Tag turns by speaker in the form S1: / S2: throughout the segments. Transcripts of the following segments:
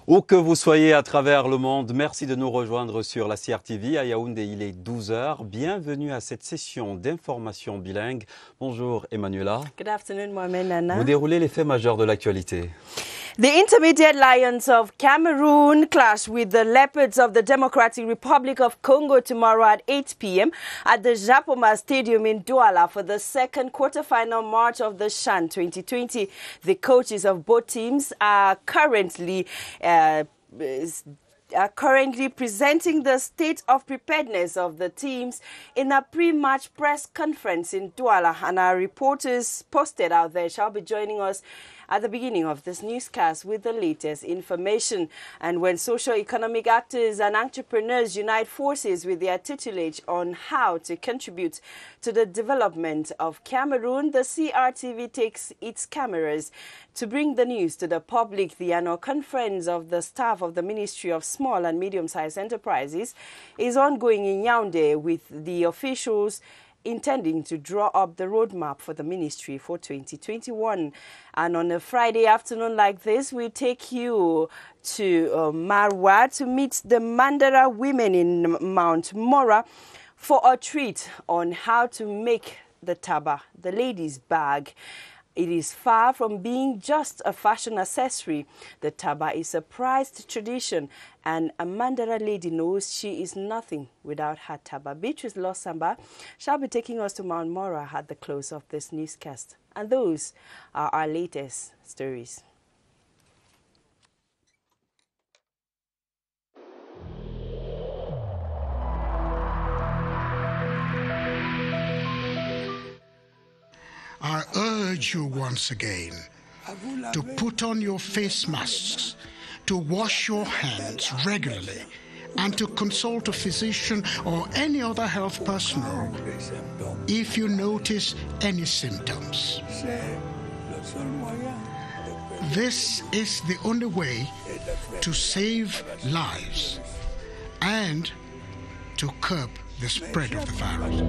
S1: Où que vous soyez à travers le monde, merci de nous rejoindre sur la CRTV. À Yaoundé, il est 12 h. Bienvenue à cette session d'information bilingue. Bonjour Emmanuela.
S2: Good afternoon, Mohamed Nana.
S1: Vous déroulez les faits majeurs de l'actualité.
S2: The Intermediate Lions of Cameroon clash with the Leopards of the Democratic Republic of Congo tomorrow at 8 p.m. at the Japoma Stadium in Douala for the second quarterfinal match of the CHAN 2020. The coaches of both teams are currently presenting the state of preparedness of the teams in a pre-match press conference in Douala, and our reporters posted out there shall be joining us at the beginning of this newscast with the latest information. And when socio-economic actors and entrepreneurs unite forces with their tutelage on how to contribute to the development of Cameroon, the CRTV takes its cameras to bring the news to the public. The annual conference of the staff of the Ministry of Small and Medium-Sized Enterprises is ongoing in Yaoundé, with the officials intending to draw up the roadmap for the ministry for 2021. And on a Friday afternoon like this, we take you to Marwa to meet the Mandara women in Mount Mora for a treat on how to make the taba, the ladies' bag. It is far from being just a fashion accessory. The taba is a prized tradition, and a Mandara lady knows she is nothing without her taba. Beatrice Losamba shall be taking us to Mount Mora at the close of this newscast. And those are our latest stories.
S3: I urge you once again to put on your face masks, to wash your hands regularly, and to consult a physician or any other health personnel if you notice any symptoms. This is the only way to save lives and to curb the spread of the virus.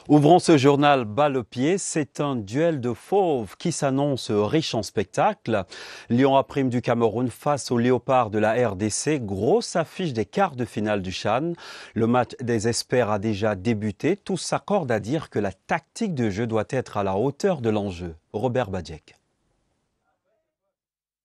S1: Ouvrons ce journal bas le pied. C'est un duel de fauves qui s'annonce riche en spectacles. Lion A' du Cameroun face au Léopard de la RDC. Grosse affiche des quarts de finale du CHAN. Le match des experts a déjà débuté. Tous s'accordent à dire que la tactique de jeu doit être à la hauteur de l'enjeu. Robert Badjek.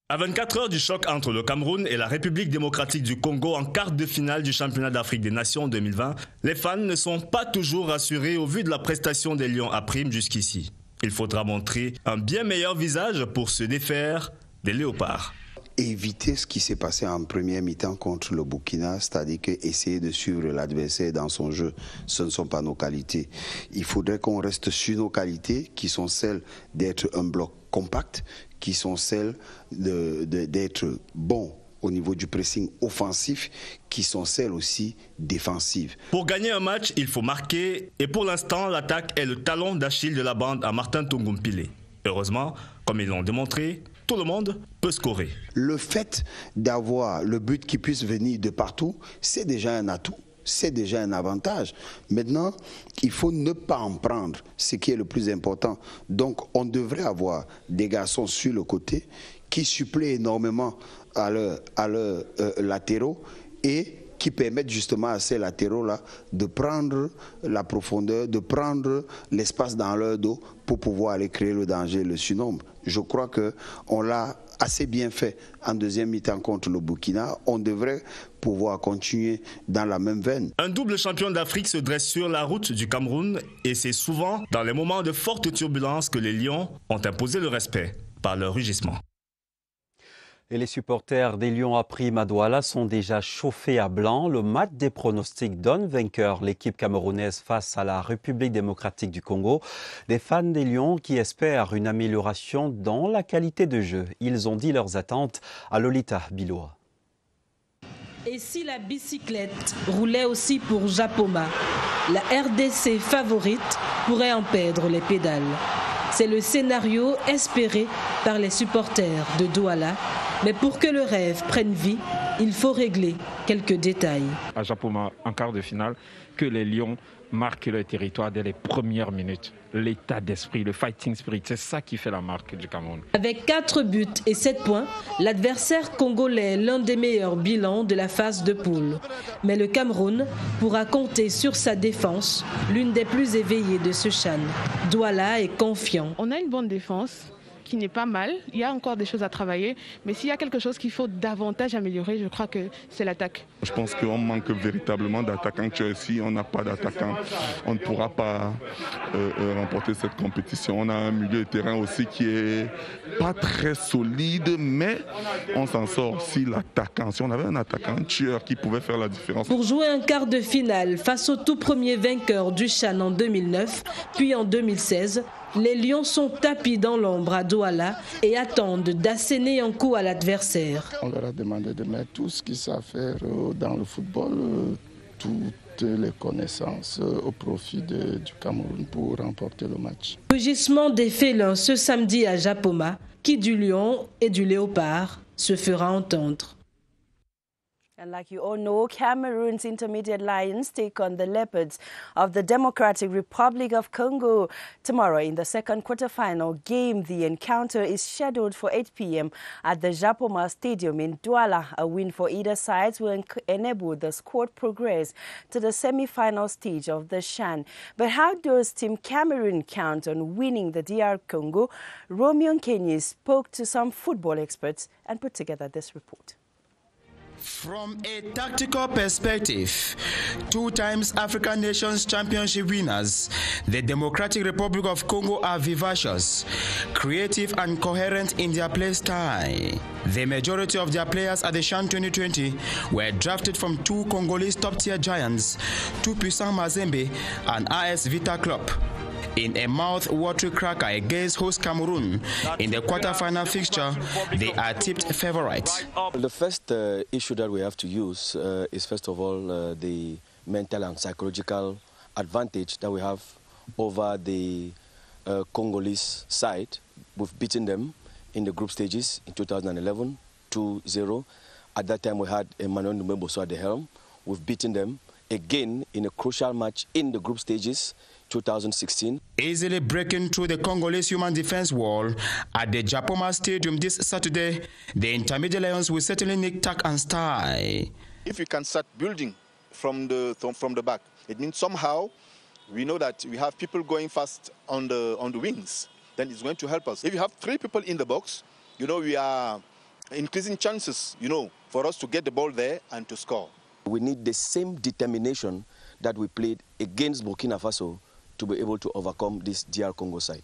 S4: À 24 heures du choc entre le Cameroun et la République démocratique du Congo en quart de finale du championnat d'Afrique des Nations 2020, les fans ne sont pas toujours rassurés au vu de la prestation des Lions A' jusqu'ici. Il faudra montrer un bien meilleur visage pour se défaire des Léopards.
S5: Éviter ce qui s'est passé en première mi-temps contre le Burkina, c'est-à-dire que essayer de suivre l'adversaire dans son jeu, ce ne sont pas nos qualités. Il faudrait qu'on reste sur nos qualités, qui sont celles d'être un bloc compact, qui sont celles d'être bon au niveau du pressing offensif, qui sont celles aussi défensives.
S4: Pour gagner un match, il faut marquer, et pour l'instant, l'attaque est le talon d'Achille de la bande à Martin Tungumpile. Heureusement, comme ils l'ont démontré, tout le monde peut scorer.
S5: Le fait d'avoir le but qui puisse venir de partout, c'est déjà un atout. C'est déjà un avantage. Maintenant, il faut ne pas en prendre, ce qui est le plus important. Donc, on devrait avoir des garçons sur le côté qui suppléent énormément à leurs latéraux et qui permettent justement à ces latéraux-là de prendre la profondeur, de prendre l'espace dans leur dos pour pouvoir aller créer le danger, le surnombre. Je crois qu'on l'a assez bien fait en deuxième mi-temps contre le Burkina. On devrait pouvoir continuer dans la même veine.
S4: Un double champion d'Afrique se dresse sur la route du Cameroun et c'est souvent dans les moments de forte turbulence que les Lions ont imposé le respect par leur rugissement.
S1: Et les supporters des Lions A' à Douala sont déjà chauffés à blanc. Le match des pronostics donne vainqueur l'équipe camerounaise face à la République démocratique du Congo. Des fans des Lions qui espèrent une amélioration dans la qualité de jeu. Ils ont dit leurs attentes à Lolita Biloa.
S6: Et si la bicyclette roulait aussi pour Japoma, la RDC favorite pourrait en perdre les pédales. C'est le scénario espéré par les supporters de Douala. Mais pour que le rêve prenne vie, il faut régler quelques détails.
S7: À Japoma, en quart de finale, que les Lions marquent leur territoire dès les premières minutes. L'état d'esprit, le fighting spirit, c'est ça qui fait la marque du Cameroun.
S6: Avec 4 buts et 7 points, l'adversaire congolais est l'un des meilleurs bilans de la phase de poule. Mais le Cameroun pourra compter sur sa défense, l'une des plus éveillées de ce CHAN. Douala est confiant.
S8: On a une bonne défense qui n'est pas mal. Il y a encore des choses à travailler. Mais s'il y a quelque chose qu'il faut davantage améliorer, je crois que c'est l'attaque.
S9: Je pense qu'on manque véritablement d'attaquants. Chelsea, on n'a pas d'attaquants. On ne pourra pas remporter cette compétition. On a un milieu de terrain aussi qui est pas très solide, mais on s'en sort si on avait un attaquant, un tueur qui pouvait faire la différence.
S6: Pour jouer un quart de finale face au tout premier vainqueur du CHAN en 2009, puis en 2016, les Lions sont tapis dans l'ombre à Douala et attendent d'asséner un coup à l'adversaire.
S10: On leur a demandé de mettre tout ce qu'ils savent faire dans le football, toutes les connaissances au profit du Cameroun pour remporter le match.
S6: Rugissement des félins ce samedi à Japoma, qui du lion et du léopard se fera entendre.
S2: And like you all know, Cameroon's Intermediate Lions take on the Leopards of the Democratic Republic of Congo tomorrow in the second quarter-final game. The encounter is scheduled for 8 p.m. at the Japoma Stadium in Douala. A win for either side will enable the squad progress to the semi-final stage of the CHAN. But how does Team Cameroon count on winning the DR Congo? Romeo Nkenyi spoke to some football experts and put together this report.
S11: From a tactical perspective, 2 times African Nations Championship winners, the Democratic Republic of Congo are vivacious, creative and coherent in their play style. The majority of their players at the CHAN 2020 were drafted from 2 Congolese top-tier giants, Tout-Puissant Mazembe and AS Vita Club. In a mouth-watering cracker against host Cameroon in the quarter-final fixture, they are tipped favourites.
S12: The first issue that we have to use is, first of all, the mental and psychological advantage that we have over the Congolese side. We've beaten them in the group stages in 2011, 2-0. At that time, we had Emmanuel Numemboso at the helm. We've beaten them again in a crucial match in the group stages, 2016.
S11: Easily breaking through the Congolese human defense wall at the Japoma Stadium this Saturday, the Intermediate Lions will certainly need tact and style.
S13: If we can start building from the back, it means somehow we know that we have people going fast on the wings. Then it's going to help us. If you have 3 people in the box, we are increasing chances, for us to get the ball there and to score.
S12: We need the same determination that we played against Burkina Faso to be able to overcome this DR Congo side.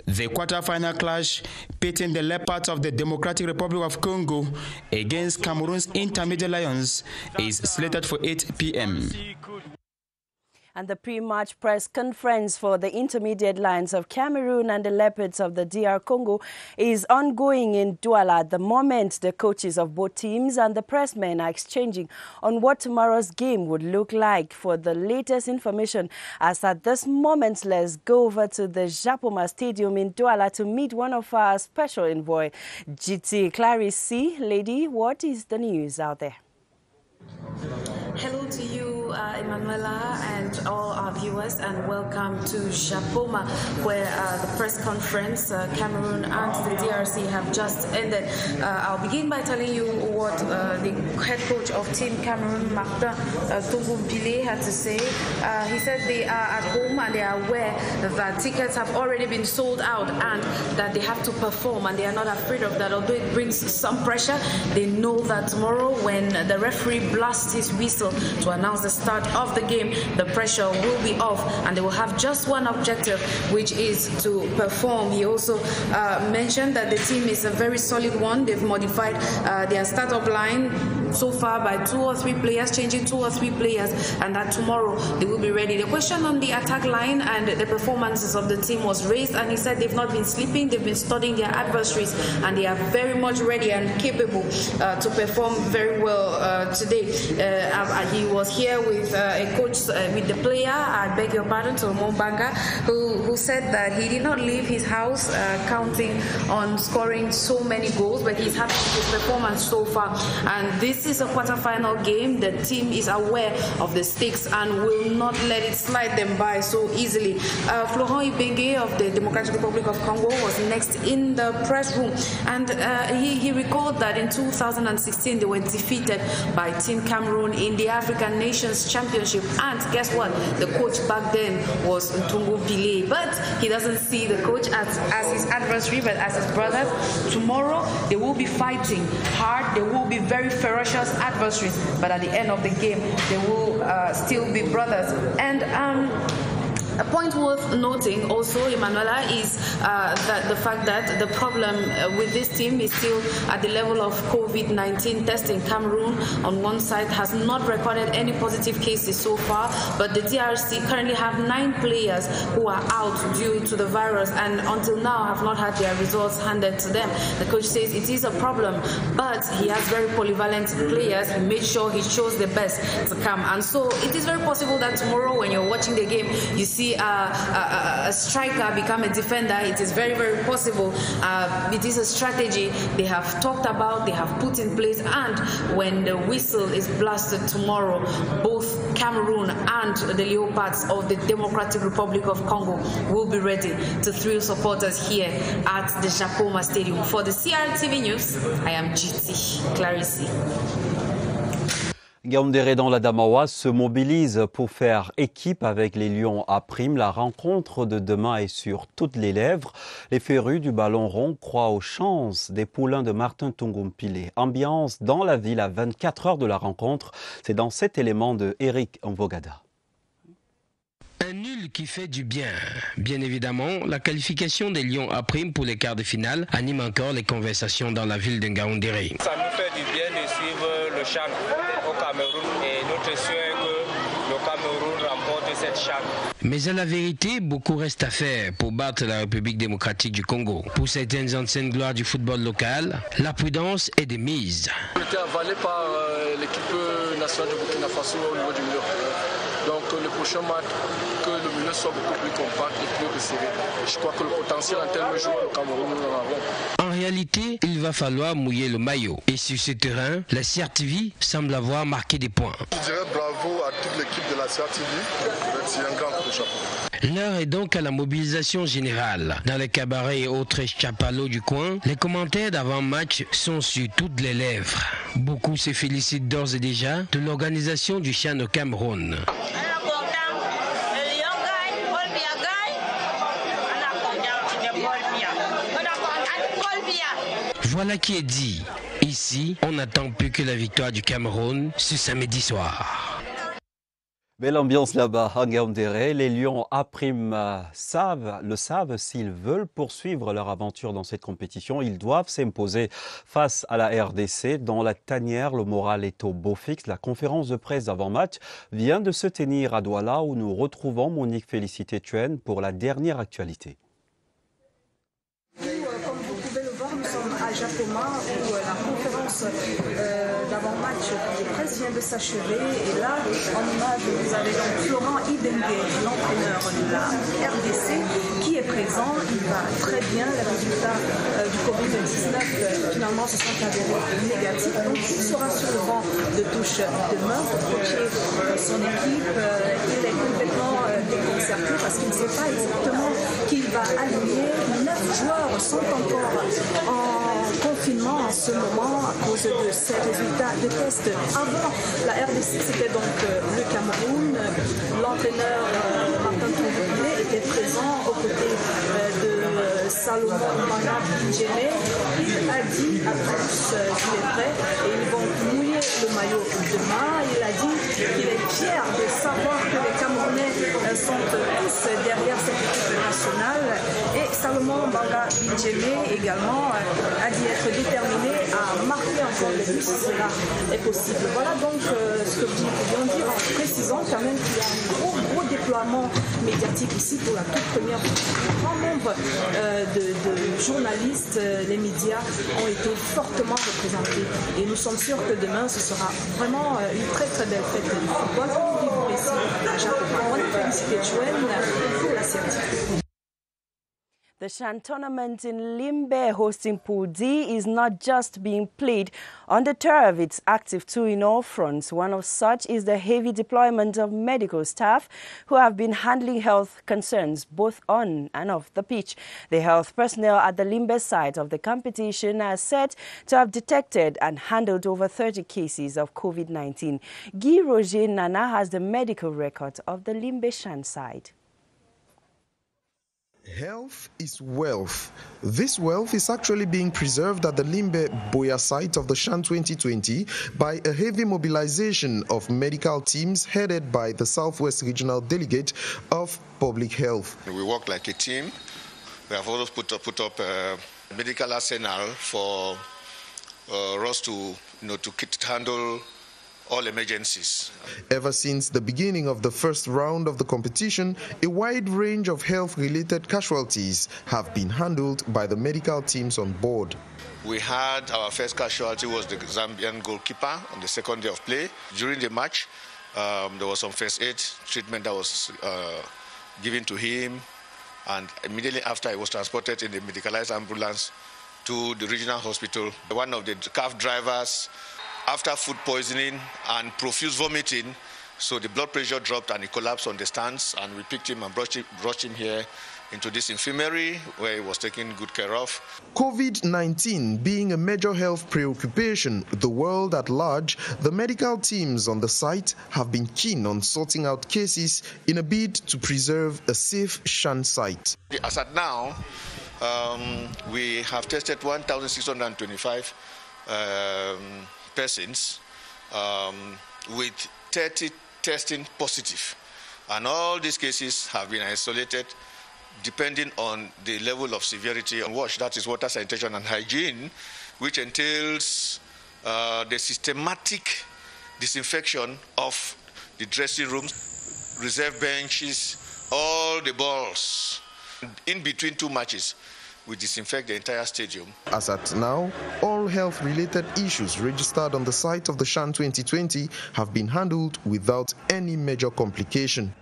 S11: The quarter-final clash pitting the Leopards of the Democratic Republic of Congo against Cameroon's Intermediate Lions is slated for 8 p.m.
S2: And the pre-match press conference for the Intermediate Lions of Cameroon and the Leopards of the DR Congo is ongoing in Douala. At the moment, the coaches of both teams and the pressmen are exchanging on what tomorrow's game would look like. For the latest information, as at this moment, let's go over to the Japoma Stadium in Douala to meet one of our special envoy, GT Clarice C. Lady, what is the news out there?
S14: Hello to you, Emanuela, and all our viewers, and welcome to Japoma, where the press conference, Cameroon and the DRC have just ended. I'll begin by telling you what the head coach of Team Cameroon, Martin Tungumpile, had to say. He said they are at home and they are aware that tickets have already been sold out and that they have to perform, and they are not afraid of that. Although it brings some pressure, they know that tomorrow, when the referee blasts his whistle to announce the start of the game, the pressure will be off and they will have just one objective, which is to perform. He also mentioned that the team is a very solid one. They've modified their startup line so far by 2 or 3 players, changing 2 or 3 players, and that tomorrow they will be ready. The question on the attack line and the performances of the team was raised, and he said they've not been sleeping, they've been studying their adversaries, and they are very much ready and capable to perform very well today. He was here with a coach, with the player, I beg your pardon, Solomon Banga, who said that he did not leave his house counting on scoring so many goals, but he's happy with his performance so far. And this is a quarter-final game. The team is aware of the stakes and will not let it slide them by so easily. Florent Ibenge of the Democratic Republic of Congo was next in the press room, and he recalled that in 2016 they were defeated by Team Cameroon in the African Nations Championship, and guess what? The coach back then was Ntungu Pile, but he doesn't see the coach as his adversary but as his brother. Tomorrow they will be fighting hard, they will be very ferocious adversaries, but at the end of the game they will still be brothers. And a point worth noting also, Emanuela, is that the fact that the problem with this team is still at the level of COVID-19 testing. Cameroon, on one side, has not recorded any positive cases so far, but the DRC currently have 9 players who are out due to the virus, and until now have not had their results handed to them. The coach says it is a problem, but he has very polyvalent players. He made sure he chose the best to come, and so it is very possible that tomorrow, when you're watching the game, you see a striker become a defender. It is very, very possible. It is a strategy they have talked about, they have put in place, and when the whistle is blasted tomorrow, both Cameroon and the Leopards of the Democratic Republic of Congo will be ready to thrill supporters here at the Japoma Stadium. For the CRTV News, I am GT Clarisse.
S1: Ngaoundéré dans l'Adamawa se mobilise pour faire équipe avec les Lions à Prime. La rencontre de demain est sur toutes les lèvres. Les férus du ballon rond croient aux chances des poulains de Martin Tungumpile. Ambiance dans la ville à 24 heures de la rencontre. C'est dans cet élément de Eric Mvogada.
S15: Un nul qui fait du bien. Bien évidemment, la qualification des Lions à Prime pour les quarts de finale anime encore les conversations dans la ville de Ngaoundéré.
S16: Ça nous fait du bien de suivre le CHAN au Cameroun et notre souhait est que le Cameroun remporte cette CHAN.
S15: Mais à la vérité, beaucoup reste à faire pour battre la République démocratique du Congo. Pour certaines anciennes gloires du football local, la prudence est de mise.
S17: On était avalé par l'équipe nationale de Burkina Faso au niveau du milieu. Donc le prochain match, que le milieu soit beaucoup plus compact et plus resserré. Je crois que le potentiel en termes de joueurs au Cameroun, nous en avons.
S15: En réalité, il va falloir mouiller le maillot. Et sur ce terrain, la CRTV semble avoir marqué des points.
S17: Je dirais bravo à toute l'équipe de la CRTV. C'est un grand coup de chapeau.
S15: L'heure est donc à la mobilisation générale. Dans les cabarets et autres chapalos du coin, les commentaires d'avant-match sont sur toutes les lèvres. Beaucoup se félicitent d'ores et déjà de l'organisation du CHAN au Cameroun. Voilà qui est dit. Ici, on n'attend plus que la victoire du Cameroun ce samedi soir.
S1: Belle ambiance là-bas à Ngaoundéré. Les Lions à Prime le savent, s'ils veulent poursuivre leur aventure dans cette compétition, ils doivent s'imposer face à la RDC. Dans la tanière, le moral est au beau fixe. La conférence de presse d'avant-match vient de se tenir à Douala où nous retrouvons Monique Félicité Thuen pour la dernière actualité.
S18: À Japoma où la conférence d'avant-match de presse vient de s'achever, et là en image vous avez donc Florent Ibenge, l'entraîneur de la RDC, qui est présent. Il va très bien, les résultats du Covid-19 finalement se sont avérés négatifs, donc il sera sur le banc de touche demain pour coacher son équipe. Il est complètement déconcerté parce qu'il ne sait pas exactement qui il va aligner. 9 joueurs sont encore en confinement en ce moment à cause de ces résultats de tests. Avant la RDC, c'était donc le Cameroun. L'entraîneur Martin Tungumpile était présent aux côtés de Salomon Manga Njeme. Il a dit à tous, il est prêt et ils vont mouiller le maillot demain. Il a dit qu'il est fier de savoir que les Camerounais sont tous derrière cette équipe nationale. Et Salomon Mbanga Bindjeme également a dit être déterminé à marquer encore des buts si cela est possible. Voilà donc ce que nous pouvions dire en précisant quand même qu'il y a un gros déploiement médiatique ici pour la toute première fois. Un grand nombre de journalistes, les médias ont été fortement représentés. Et nous sommes sûrs que demain, ce sera vraiment une très belle fête du football que nous vivons ici à Japoma. On va féliciter Joël pour la certitude.
S2: The Chan tournament in Limbe hosting Pool D is not just being played on the turf, it's active too in all fronts. One of such is the heavy deployment of medical staff who have been handling health concerns both on and off the pitch. The health personnel at the Limbe site of the competition are said to have detected and handled over 30 cases of COVID-19. Guy Roger Nana has the medical record of the Limbe Chan side.
S19: Health is wealth. This wealth is actually being preserved at the Limbe Boya site of the Chan 2020 by a heavy mobilization of medical teams headed by the Southwest Regional Delegate of Public Health.
S20: We work like a team. We have also put up a medical arsenal for us to handle all emergencies.
S19: Ever since the beginning of the first round of the competition, a wide range of health-related casualties have been handled by the medical teams on board.
S20: We had our first casualty was the Zambian goalkeeper on the second day of play. During the match, there was some first aid treatment that was given to him, and immediately after he was transported in the medicalized ambulance to the regional hospital. One of the cab drivers, after food poisoning and profuse vomiting, so the blood pressure dropped and he collapsed on the stands, and we picked him and brought him here into this infirmary where he was taken good care of.
S19: COVID-19 being a major health preoccupation the world at large, the medical teams on the site have been keen on sorting out cases in a bid to preserve a safe Chan site.
S20: As at now, we have tested 1,625 persons with 30 testing positive, and all these cases have been isolated depending on the level of severity and wash. That is water, sanitation and hygiene, which entails the systematic disinfection of the dressing rooms, reserve benches, all the balls. In between two matches, we disinfect the entire stadium.
S19: As at now, all health-related issues registered on the site of the Chan 2020 have been handled without any major complication.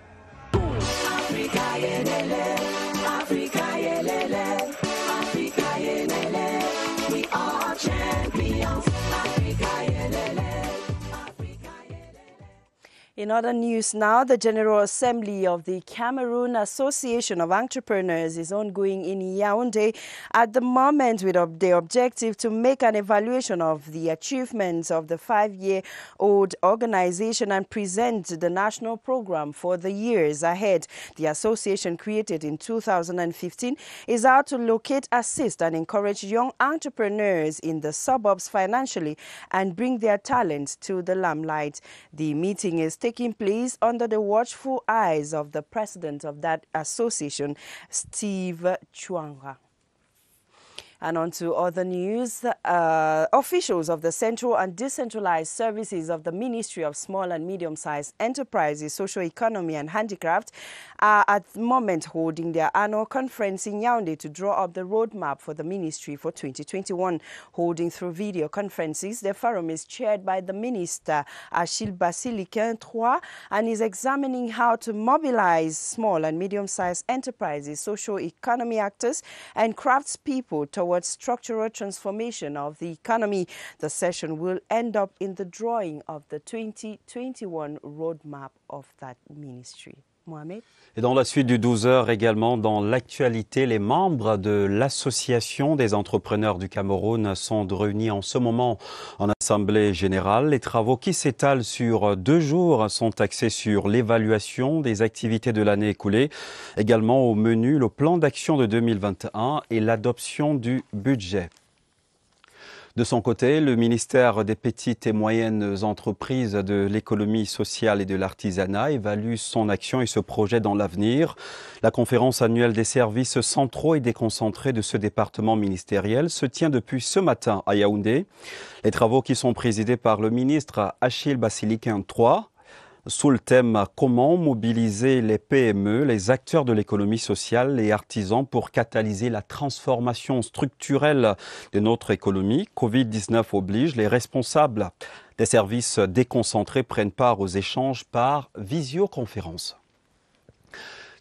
S2: We are champions. In other news now, the General Assembly of the Cameroon Association of Entrepreneurs is ongoing in Yaoundé at the moment with the objective to make an evaluation of the achievements of the 5-year-old organization and present the national program for the years ahead. The association, created in 2015, is out to locate, assist and encourage young entrepreneurs in the suburbs financially and bring their talents to the limelight. The meeting is taking place under the watchful eyes of the president of that association, Steve Chuanga. And on to other news, officials of the Central and Decentralized Services of the Ministry of Small and Medium-Sized Enterprises, Social Economy and Handicraft are at the moment holding their annual conference in Yaoundé to draw up the roadmap for the ministry for 2021. Holding through video conferences, the forum is chaired by the Minister Achille Basiliquin III and is examining how to mobilize small and medium-sized enterprises, social economy actors and craftspeople towards structural transformation of the economy. The session will end up in the drawing of the 2021 roadmap of that ministry. Mohamed?
S1: Et dans la suite du 12h également, dans l'actualité, les membres de l'Association des entrepreneurs du Cameroun sont réunis en ce moment en Assemblée générale. Les travaux qui s'étalent sur 2 jours sont axés sur l'évaluation des activités de l'année écoulée, également au menu le plan d'action de 2021 et l'adoption du budget. De son côté, le ministère des petites et moyennes entreprises, de l'économie sociale et de l'artisanat évalue son action et se projette dans l'avenir. La conférence annuelle des services centraux et déconcentrés de ce département ministériel se tient depuis ce matin à Yaoundé. Les travaux qui sont présidés par le ministre Achille Basiliquin III, sous le thème « Comment mobiliser les PME, les acteurs de l'économie sociale et artisans pour catalyser la transformation structurelle de notre économie ». Covid-19 oblige, les responsables des services déconcentrés prennent part aux échanges par visioconférence.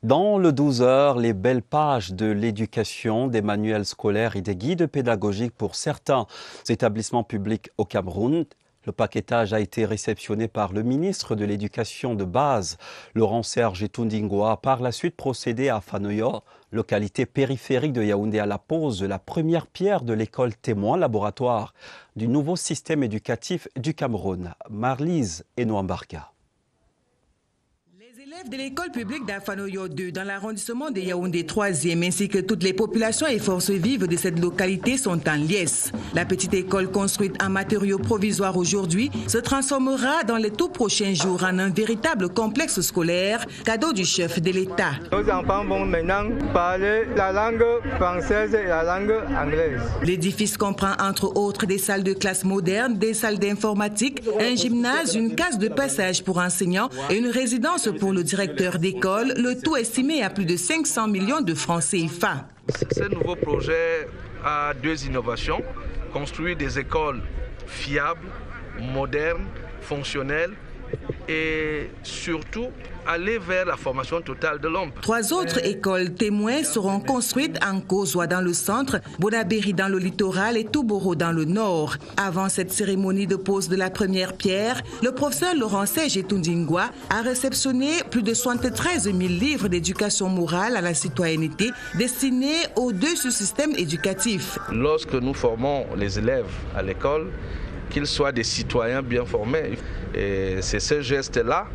S1: Dans le 12 heures, les belles pages de l'éducation, des manuels scolaires et des guides pédagogiques pour certains établissements publics au Cameroun. Le paquetage a été réceptionné par le ministre de l'Éducation de base, Laurent-Serge Etundingwa, a par la suite procédé à Fanoyo, localité périphérique de Yaoundé, à la pose de la première pierre de l'école témoin, laboratoire du nouveau système éducatif du Cameroun. Marlise Enouambarka.
S21: Les élèves de l'école publique d'Afanoyo 2 dans l'arrondissement de Yaoundé 3e ainsi que toutes les populations et forces vives de cette localité sont en liesse. La petite école construite en matériaux provisoires aujourd'hui se transformera dans les tout prochains jours en un véritable complexe scolaire, cadeau du chef de l'État.
S22: Nos enfants vont maintenant parler la langue française et la langue anglaise.
S21: L'édifice comprend entre autres des salles de classe modernes, des salles d'informatique, un gymnase, une case de passage pour enseignants et une résidence pour le directeur d'école, le tout estimé à plus de 500 millions de francs CFA.
S23: Ce nouveau projet a deux innovations: construire des écoles fiables, modernes, fonctionnelles et surtout aller vers la formation totale de l'homme.
S21: 3 autres écoles témoins seront construites en Kozoa dans le centre, Bonabéry dans le littoral et Touboro dans le nord. Avant cette cérémonie de pose de la première pierre, le professeur Laurent-Serge Etundingwa a réceptionné plus de 73 000 livres d'éducation morale à la citoyenneté destinés aux deux sous-systèmes éducatifs.
S23: Lorsque nous formons les élèves à l'école, qu'ils soient des citoyens bien formés, et c'est ce geste-là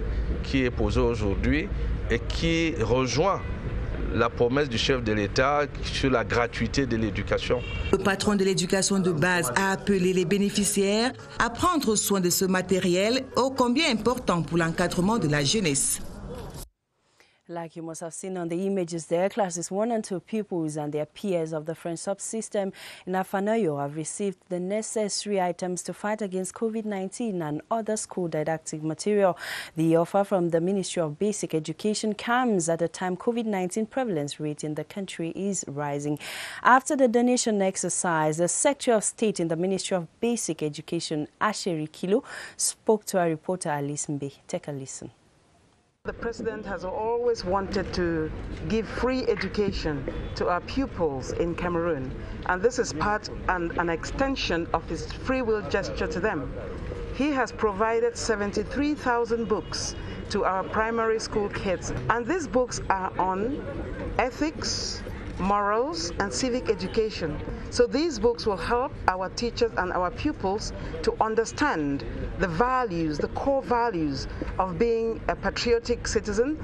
S23: qui est posé aujourd'hui et qui rejoint la promesse du chef de l'État sur la gratuité de l'éducation.
S21: Le patron de l'éducation de base a appelé les bénéficiaires à prendre soin de ce matériel ô combien important pour l'encadrement de la jeunesse.
S2: Like you must have seen on the images there, classes 1 and 2 pupils and their peers of the French subsystem in Afanoyo have received the necessary items to fight against COVID-19 and other school didactic material. The offer from the Ministry of Basic Education comes at a time COVID-19 prevalence rate in the country is rising. After the donation exercise, the Secretary of State in the Ministry of Basic Education, Asheri Kilo, spoke to our reporter Alice Mbe. Take a listen.
S24: The President has always wanted to give free education to our pupils in Cameroon, and this is part and an extension of his free will gesture to them. He has provided 73,000 books to our primary school kids, and these books are on ethics, morals, and civic education. So these books will help our teachers and our pupils to understand the values, the core values of being a patriotic citizen.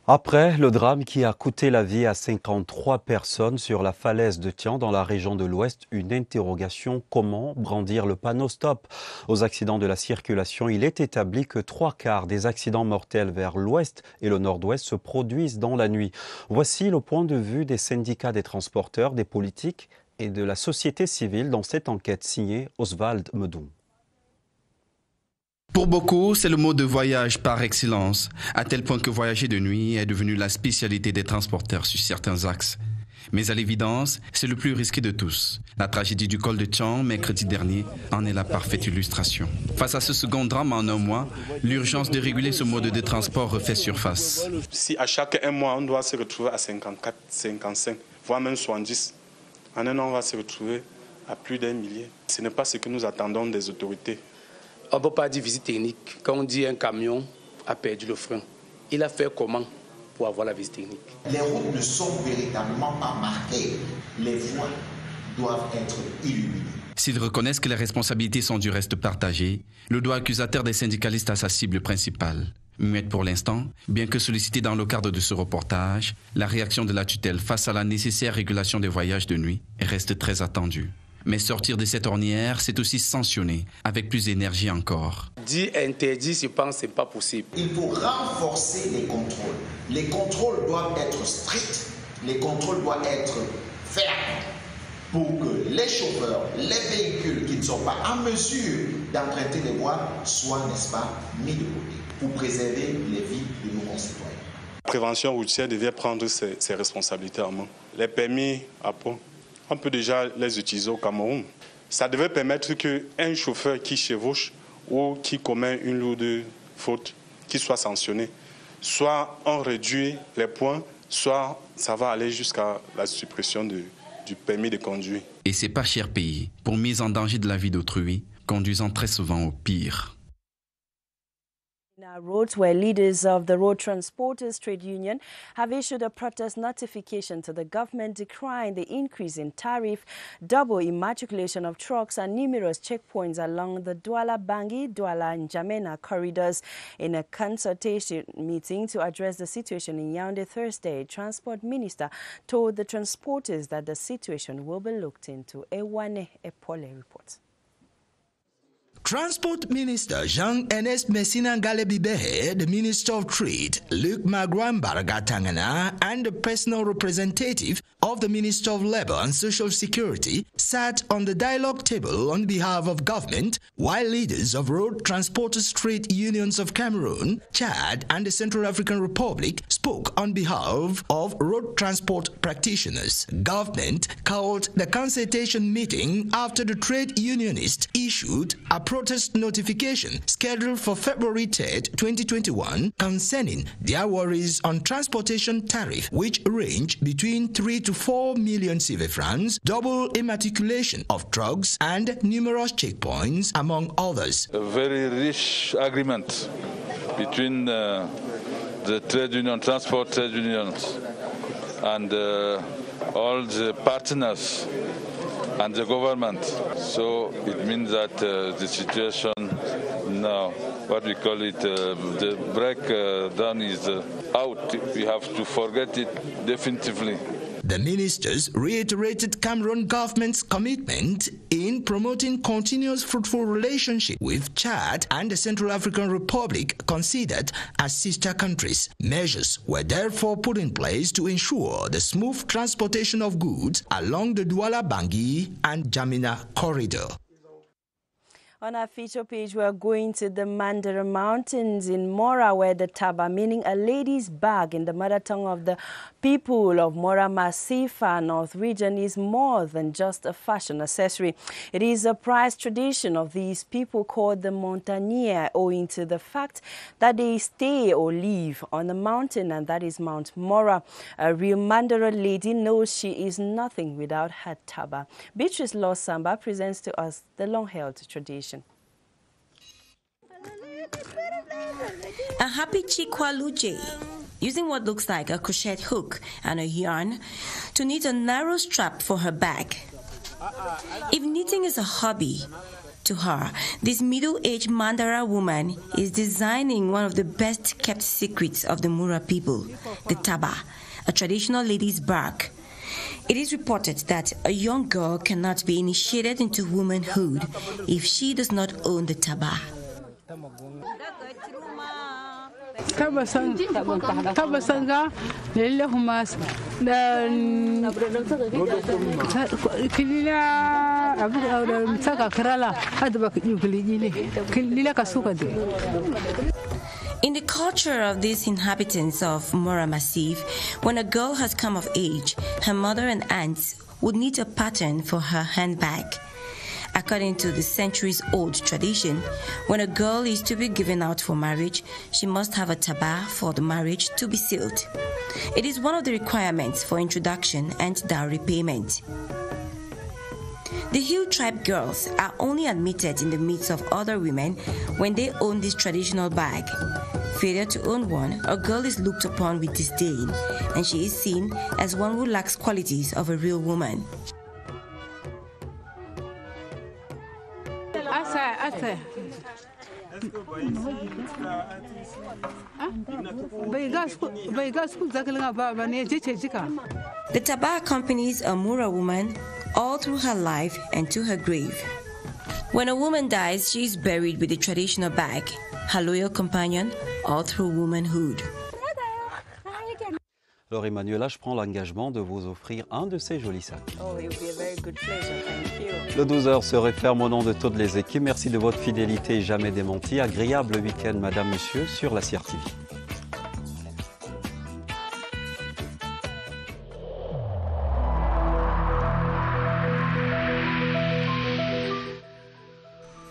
S1: Après le drame qui a coûté la vie à 53 personnes sur la falaise de Tian dans la région de l'Ouest, une interrogation: comment brandir le panneau stop aux accidents de la circulation? Il est établi que 3/4 des accidents mortels vers l'Ouest et le Nord-Ouest se produisent dans la nuit. Voici le point de vue des syndicats des transporteurs, des politiques et de la société civile dans cette enquête signée Oswald Medoun.
S25: Pour beaucoup, c'est le mode de voyage par excellence, à tel point que voyager de nuit est devenu la spécialité des transporteurs sur certains axes. Mais à l'évidence, c'est le plus risqué de tous. La tragédie du col de Tian, mercredi dernier, en est la parfaite illustration. Face à ce second drame en un mois, l'urgence de réguler ce mode de transport refait surface.
S26: Si à chaque un mois, on doit se retrouver à 54, 55, voire même 70, en un an, on va se retrouver à plus d'un millier. Ce n'est pas ce que nous attendons des autorités.
S27: On ne peut pas dire visite technique. Quand on dit un camion a perdu le frein, il a fait comment pour avoir la visite technique?
S28: Les routes ne sont véritablement pas marquées. Les voies doivent être illuminées.
S25: S'ils reconnaissent que les responsabilités sont du reste partagées, le doigt accusateur des syndicalistes a sa cible principale. Muette pour l'instant, bien que sollicitée dans le cadre de ce reportage, la réaction de la tutelle face à la nécessaire régulation des voyages de nuit reste très attendue. Mais sortir de cette ornière, c'est aussi sanctionner, avec plus d'énergie encore.
S27: Dire interdit, je pense que ce n'est pas possible.
S28: Il faut renforcer les contrôles. Les contrôles doivent être stricts, les contrôles doivent être fermes pour que les chauffeurs, les véhicules qui ne sont pas en mesure d'emprunter les voies soient, n'est-ce pas, mis de côté pour préserver les vies de nos concitoyens.
S26: La prévention routière devait prendre ses responsabilités en main. Les permis à point, on peut déjà les utiliser au Cameroun. Ça devait permettre qu'un chauffeur qui chevauche ou qui commet une lourde faute, qui soit sanctionné, soit on réduit les points, soit ça va aller jusqu'à la suppression du permis de conduire.
S25: Et c'est pas cher payé pour mise en danger de la vie d'autrui, conduisant très souvent au pire.
S2: Our roads, where leaders of the Road Transporters Trade Union have issued a protest notification to the government decrying the increase in tariff, double immatriculation of trucks and numerous checkpoints along the Douala-Bangui, Douala-N'Djamena corridors. In a consultation meeting to address the situation in Yaoundé Thursday, Transport Minister told the transporters that the situation will be looked into. Ewane Epole reports.
S3: Transport Minister Jean-Ernest Messina Ngalebibehe, the Minister of Trade, Luc Magwambaragatangana, and the personal representative of the Minister of Labour and Social Security sat on the dialogue table on behalf of government, while leaders of Road Transporters Trade Unions of Cameroon, Chad, and the Central African Republic spoke on behalf of road transport practitioners. Government called the consultation meeting after the trade unionists issued a protest notification scheduled for February 3, 2021 concerning their worries on transportation tariff, which range between 3 to 4 million CFA francs, double immatriculation of trucks, and numerous checkpoints, among others.
S4: A very rich agreement between the trade union, transport trade unions, and all the partners and the government. So it means that the situation now, what we call it, the breakdown is out. We have to forget it definitively.
S3: The ministers reiterated Cameroon government's commitment in promoting continuous fruitful relationship with Chad and the Central African Republic, considered as sister countries. Measures were therefore put in place to ensure the smooth transportation of goods along the Douala-Bangui and N'Djamena corridor.
S2: On our feature page, we are going to the Mandara Mountains in Mora, where the taba, meaning a lady's bag in the mother tongue of the people of Mora Masifa North region, is more than just a fashion accessory. It is a prized tradition of these people called the Montagnier, owing to the fact that they stay or live on a mountain, and that is Mount Mora. A real Mandara lady knows she is nothing without her taba. Beatrice Losamba presents to us the long-held tradition.
S5: A happy Chikwaluje, using what looks like a crochet hook and a yarn to knit a narrow strap for her bag. If knitting is a hobby to her, this middle-aged Mandara woman is designing one of the best-kept secrets of the Mura people, the taba, a traditional lady's bag. It is reported that a young girl cannot be initiated into womanhood if she does not own the taba.
S6: Tabasanga lele humas kilila abu saka krala adba kilila kasuka de.
S5: In the culture of these inhabitants of Mora Massif, when a girl has come of age, her mother and aunts would knit a pattern for her handbag. According to the centuries-old tradition, when a girl is to be given out for marriage, she must have a taba for the marriage to be sealed. It is one of the requirements for introduction and dowry payment. The Hill tribe girls are only admitted in the midst of other women when they own this traditional bag. Failure to own one, a girl is looked upon with disdain, and she is seen as one who lacks qualities of a real woman. The Taba accompanies a Mura woman all through her life and to her grave. When a woman dies, she is buried with the traditional bag, her loyal companion all through womanhood.
S1: Alors Emmanuela, je prends l'engagement de vous offrir un de ces jolis sacs.
S2: Oh, it would be a very good pleasure. Thank you.
S1: Le 12h se referme au nom de toutes les équipes. Merci de votre fidélité jamais démentie. Agréable week-end, madame, monsieur, sur la CRTV.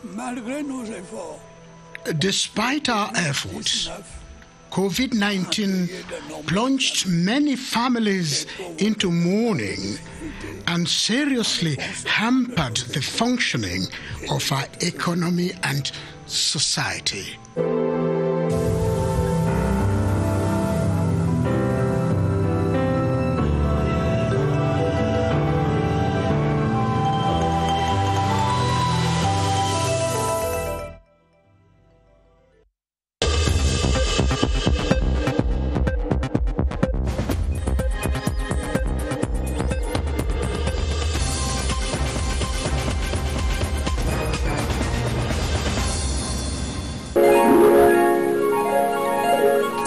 S7: Malgré nos efforts,
S8: despite our efforts, COVID-19 plunged many families into mourning and seriously hampered the functioning of our economy and society.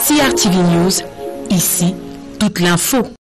S9: CRTV News, ici, toute l'info.